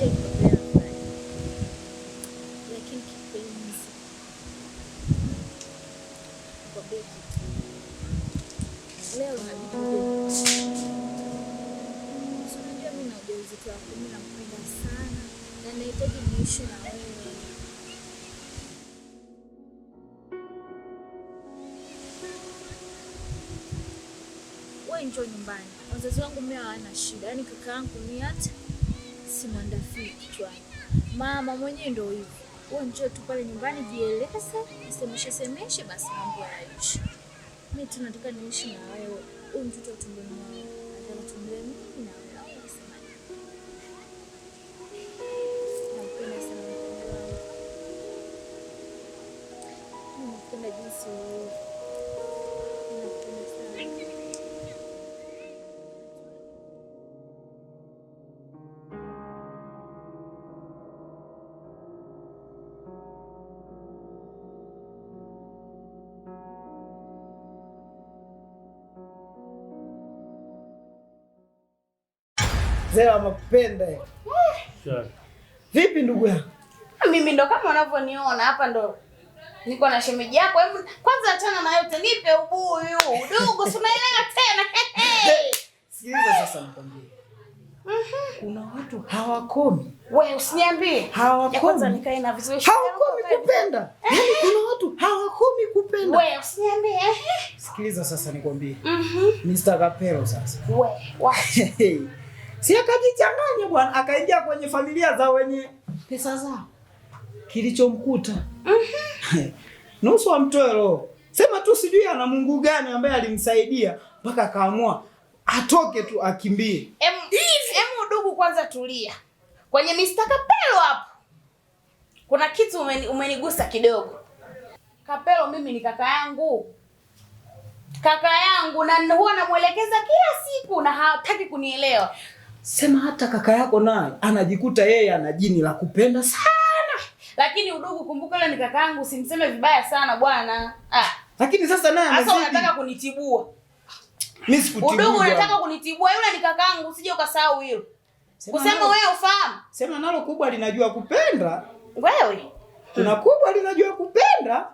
Lakini kipenzi, kwa beki leo unajua mimi na ujauzito wako, mimi nakupenda sana na nahitaji niishi na wewe. Wewe njoo nyumbani. Wazazi wangu mimi hawana shida. Yaani kaka yangu mimi hata si mwandafiki kichwani. Mama mwenyewe ndio hivyo. Wewe njoo tu pale nyumbani jieleze, semeshe basi mambo yaishi. Mimi tu nataka niishi na wewe. Huyu mtoto tumboni mwangu. Nataka tumlee mimi na wewe. Nakupenda sana. Nakupenda jinsi ulivyo. Nakupenda sana. Zela mapenda. Sure. Vipi ndugu yangu? Mimi ndo kama unavyoniona hapa ndo niko na shemeji yako. Hebu kwanza achana na yote, nipe ubuyu. Ndugu, unaelewa tena. Sikiliza sasa nikwambie. Kuna watu hawakomi. Wewe usiniambie. Hawakomi. Kwanza nikae na vizuri. Hawakomi kupenda. Yaani kuna watu hawakomi kupenda. Wewe usiniambie. Sikiliza sasa nikwambie. Mr. Kapelo sasa. Wewe, wacha. Si akajichanganya bwana, akaingia kwenye familia za wenye pesa zao. Kilichomkuta. Nusu amtoe roho. Sema tu sijui ana Mungu gani ambaye alimsaidia mpaka akaamua atoke tu akimbie. Emu ndugu kwanza tulia. Kwenye Mr. Kapelo hapo. Kuna kitu umenigusa kidogo. Kapelo mimi ni kaka yangu. Kaka yangu na huwa namuelekeza kila siku na hataki kunielewa. Sema hata kaka yako naye anajikuta yeye ana jini la kupenda sana. Lakini udugu, kumbuka yule ni kaka yangu, usimseme vibaya sana bwana. Lakini sasa naye amezidi. Sasa unataka kunitibua. Mimi sikutibua. Udugu unataka kunitibua, yule ni kaka yangu, usije ukasahau hilo. Kusema wewe ufahamu. Sema nalo kubwa linajua kupenda. Wewe. Kuna kubwa linajua kupenda.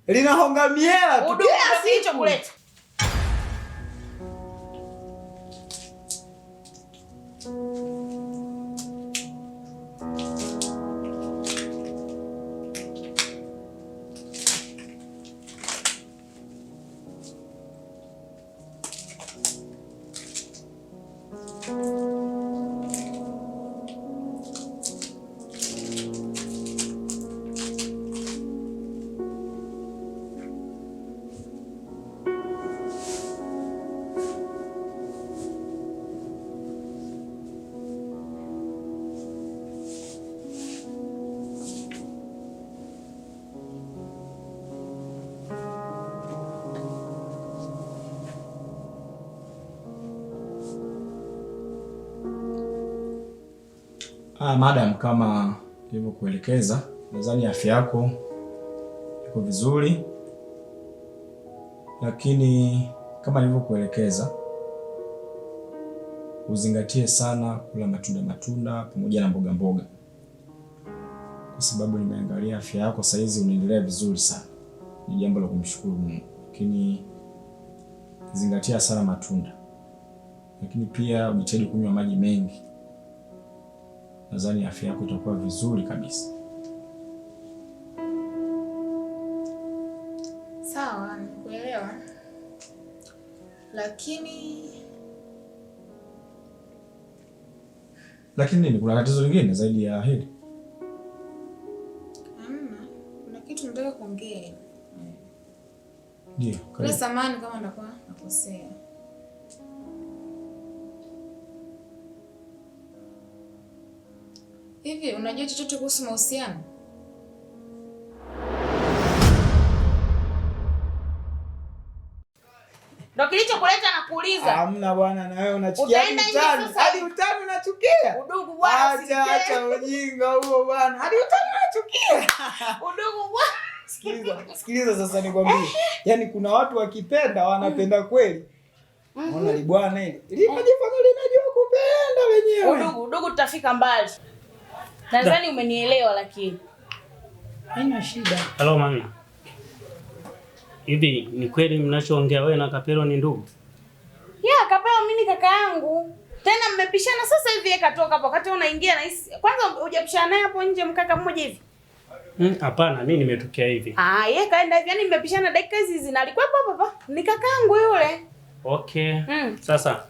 Linahonga miela tu. Udugu hicho kuleta. Madam, kama nilivyokuelekeza, nadhani afya yako iko vizuri, lakini kama nilivyokuelekeza uzingatie sana kula matunda pamoja na mboga, kwa sababu nimeangalia afya yako saizi unaendelea vizuri sana. Ni jambo la kumshukuru Mungu, lakini zingatia sana matunda, lakini pia ujitahidi kunywa maji mengi. Nadhani afya yako itakuwa vizuri kabisa. Sawa, nikuelewa. Lakini nini? Kuna tatizo lingine zaidi ya hili? Hamna. Kuna kitu nataka kuongea. Ndio. Kwa samani kama ndakuwa nakosea. Hivi unajua chochote kuhusu mahusiano? Ndio kilichokuleta na kuuliza. Hamna bwana, na wewe unachukia utani. Hadi utani unachukia? Udugu bwana. Acha ujinga huo bwana. Hadi utani unachukia. Udugu bwana. Sikiliza sasa nikwambie. Yaani kuna watu wakipenda wanapenda kweli. Unaona li bwana hili. Linajifanya linajua kupenda wenyewe. Udugu tutafika mbali. Nadhani umenielewa lakini. Haina shida. Hello mami. Hivi ni kweli mnachoongea wewe na Kapelo ni ndugu? Yeah, Kapelo mimi ni kaka yangu. Tena mmepishana sasa hivi yeye katoka hapo wakati unaingia na hisi. Kwanza hujapishana naye hapo nje mkaka mmoja hivi? Hapana, mimi nimetokea hivi. Yeye kaenda hivi, yani mmepishana dakika hizi na alikuwa hapa. Ni kaka yangu yule. Okay. Sasa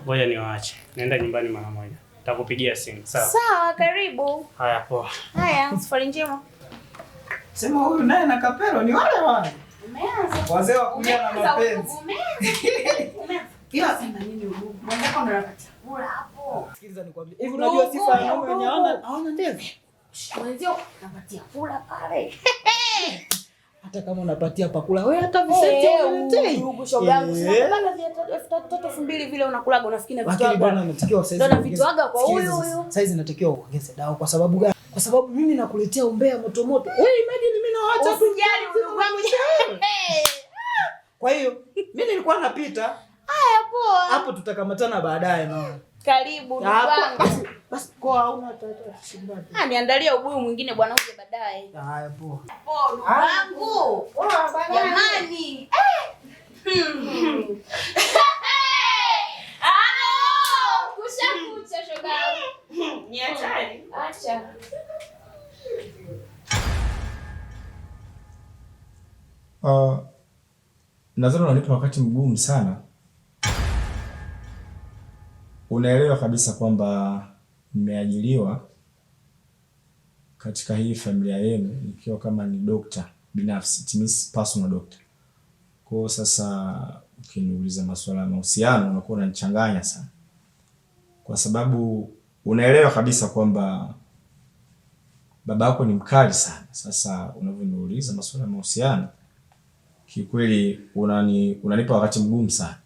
ngoja niwaache. Naenda nyumbani mara moja. Nitakupigia simu. Sawa. Sawa, karibu. Haya poa. Haya, safari njema. Sema huyu naye na Kapelo ni wale wale. Umeanza. Wazee wa kulia na mapenzi. Umeanza. Kila sema nini udugu? Mwenzako ndo anapata kula hapo. Sikiliza nikwambie. Hivi unajua sifa ya mume wenye hawana ndevu? Mwenzio anapatia kula pale. Hata kama unapatia pakula wewe hata visenti uniletei. Ndugu shoga yangu sina kula vya 3,000 vile unakulaga unafikiri na vitu wako. Bwana natakiwa saizi. Ndio vitu waga kwa huyu. Saizi natakiwa uongeze dawa kwa sababu gani? Kwa sababu mimi nakuletea umbea moto moto. Wewe imagine mimi na watu tu usijali ndugu wangu. Kwa hiyo mimi nilikuwa napita. Haya poa. Hapo tutakamatana baadaye naona. Karibu ndugu wangu. Basi kwa hauna tatizo shindani. Niandalia ubuyu mwingine bwana uje baadaye. Haya poa. Poa ndugu wangu. Poa baadaye. Jamani. Kushakucha shoga. Ni hatari. Acha. Nadhani unanipa wakati mgumu sana. Unaelewa kabisa kwamba nimeajiriwa katika hii familia yenu nikiwa kama ni doctor binafsi, it means personal doctor. Kwa sasa ukiniuliza masuala ya mahusiano unakuwa unanichanganya sana. Kwa sababu unaelewa kabisa kwamba babako ni mkali sana. Sasa unavyoniuliza masuala ya mahusiano kikweli unanipa wakati mgumu sana.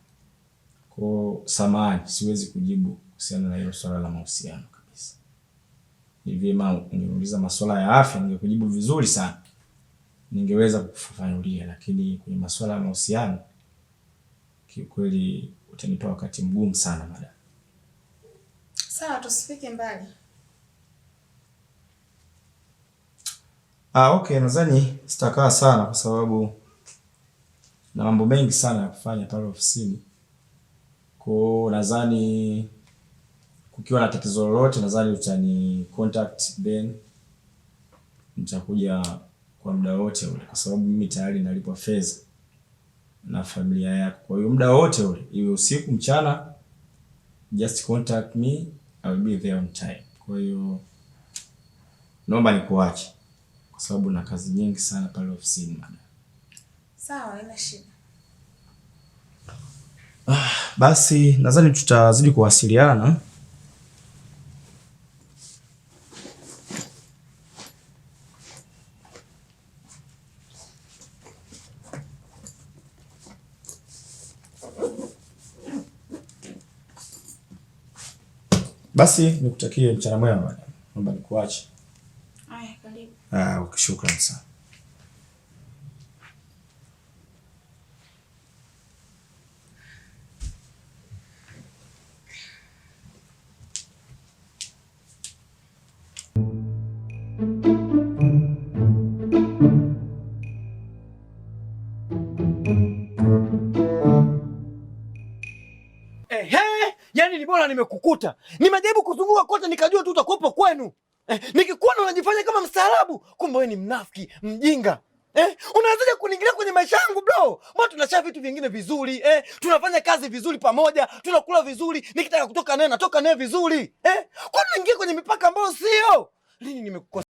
Kwa samahani siwezi kujibu kuhusiana na hilo swala la mahusiano kabisa. Ni vyema ungeniuliza masuala ya afya ningekujibu vizuri sana. Ningeweza kukufafanulia lakini kwenye masuala ya mahusiano kikweli utanipa wakati mgumu sana madam. Sawa, tusifike mbali. Okay, nadhani sitakaa sana kwa sababu na mambo mengi sana ya kufanya pale ofisini. Kwa nadhani kukiwa na tatizo lolote nadhani utani contact then nitakuja kwa muda wote ule kwa sababu mimi tayari nalipwa fedha na familia yako. Kwa hiyo muda wote ule iwe usiku mchana just contact me, I will be there on time. Kwa hiyo naomba nikuache kwa sababu na kazi nyingi sana pale ofisini madam. Sawa, haina shida. Basi nadhani tutazidi kuwasiliana. Basi nikutakie mchana mwema madam. Naomba nikuache. Haya, karibu. Shukrani sana. Yaani ni bora nimekukuta. Nimejaribu kuzunguka kote nikajua tu utakuwepo kwenu. Nikikuona unajifanya kama mstaarabu, kumbe wewe ni mnafiki, mjinga. Unaanzaje kuniingilia kwenye maisha yangu bro? Mbona tunashare vitu vingine vizuri, tunafanya kazi vizuri pamoja, tunakula vizuri, nikitaka kutoka naye natoka naye vizuri. Kwa nini unaingia kwenye mipaka ambayo sio? Lini nimekukosa?